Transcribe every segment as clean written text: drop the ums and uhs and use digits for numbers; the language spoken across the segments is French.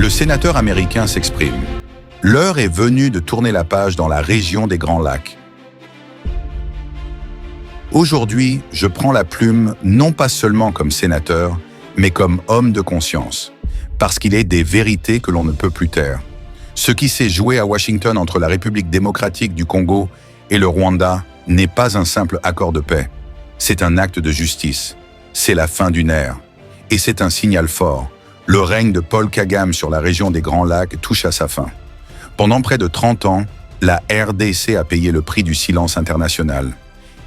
Le sénateur américain s'exprime. L'heure est venue de tourner la page dans la région des Grands Lacs. Aujourd'hui, je prends la plume non pas seulement comme sénateur, mais comme homme de conscience, parce qu'il est des vérités que l'on ne peut plus taire. Ce qui s'est joué à Washington entre la République démocratique du Congo et le Rwanda n'est pas un simple accord de paix. C'est un acte de justice. C'est la fin d'une ère. Et c'est un signal fort. Le règne de Paul Kagame sur la région des Grands Lacs touche à sa fin. Pendant près de 30 ans, la RDC a payé le prix du silence international.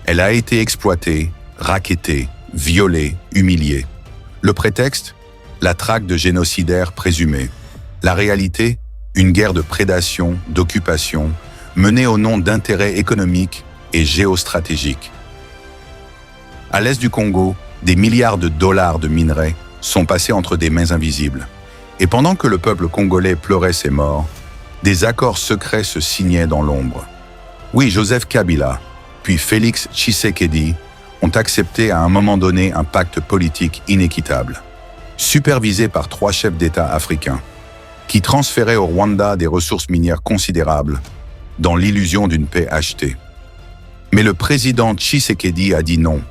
Elle a été exploitée, rackettée, violée, humiliée. Le prétexte ? La traque de génocidaires présumés. La réalité ? Une guerre de prédation, d'occupation, menée au nom d'intérêts économiques et géostratégiques. À l'est du Congo, des milliards de dollars de minerais sont passés entre des mains invisibles. Et pendant que le peuple congolais pleurait ses morts, des accords secrets se signaient dans l'ombre. Oui, Joseph Kabila, puis Félix Tshisekedi ont accepté à un moment donné un pacte politique inéquitable, supervisé par 3 chefs d'État africains, qui transféraient au Rwanda des ressources minières considérables dans l'illusion d'une paix achetée. Mais le président Tshisekedi a dit non.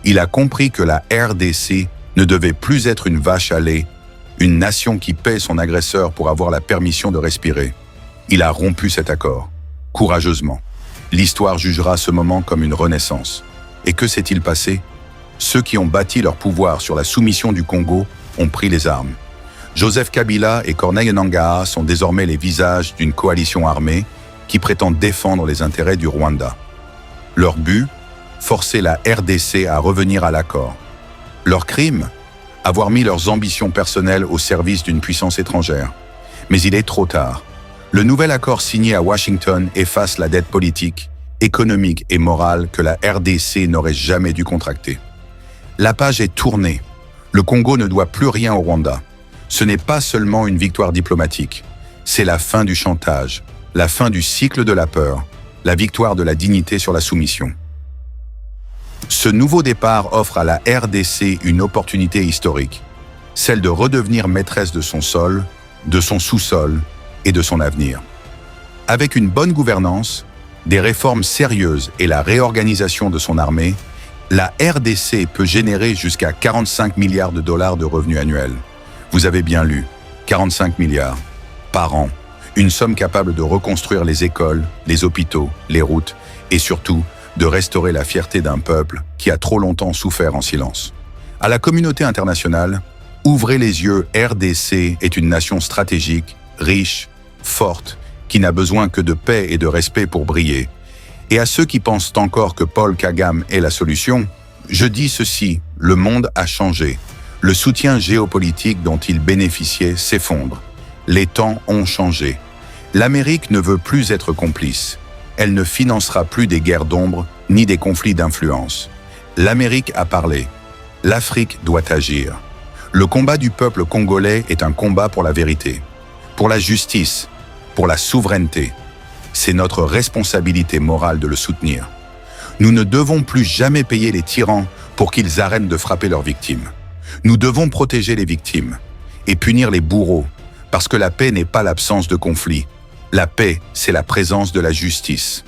Il a compris que la RDC ne devait plus être une vache à lait, une nation qui paie son agresseur pour avoir la permission de respirer. Il a rompu cet accord, courageusement. L'histoire jugera ce moment comme une renaissance. Et que s'est-il passé ? Ceux qui ont bâti leur pouvoir sur la soumission du Congo ont pris les armes. Joseph Kabila et Corneille Nangaa sont désormais les visages d'une coalition armée qui prétend défendre les intérêts du Rwanda. Leur but ? Forcer la RDC à revenir à l'accord. Leur crime ? Avoir mis leurs ambitions personnelles au service d'une puissance étrangère. Mais il est trop tard. Le nouvel accord signé à Washington efface la dette politique, économique et morale que la RDC n'aurait jamais dû contracter. La page est tournée. Le Congo ne doit plus rien au Rwanda. Ce n'est pas seulement une victoire diplomatique, c'est la fin du chantage, la fin du cycle de la peur, la victoire de la dignité sur la soumission. Ce nouveau départ offre à la RDC une opportunité historique, celle de redevenir maîtresse de son sol, de son sous-sol et de son avenir. Avec une bonne gouvernance, des réformes sérieuses et la réorganisation de son armée, la RDC peut générer jusqu'à 45 milliards de dollars de revenus annuels. Vous avez bien lu, 45 milliards par an, une somme capable de reconstruire les écoles, les hôpitaux, les routes et surtout de restaurer la fierté d'un peuple qui a trop longtemps souffert en silence. À la communauté internationale, ouvrez les yeux, RDC est une nation stratégique, riche, forte, qui n'a besoin que de paix et de respect pour briller. Et à ceux qui pensent encore que Paul Kagame est la solution, je dis ceci, le monde a changé. Le soutien géopolitique dont il bénéficiait s'effondre. Les temps ont changé. L'Amérique ne veut plus être complice. Elle ne financera plus des guerres d'ombre ni des conflits d'influence. L'Amérique a parlé. L'Afrique doit agir. Le combat du peuple congolais est un combat pour la vérité, pour la justice, pour la souveraineté. C'est notre responsabilité morale de le soutenir. Nous ne devons plus jamais payer les tyrans pour qu'ils arrêtent de frapper leurs victimes. Nous devons protéger les victimes et punir les bourreaux, parce que la paix n'est pas l'absence de conflit. La paix, c'est la présence de la justice.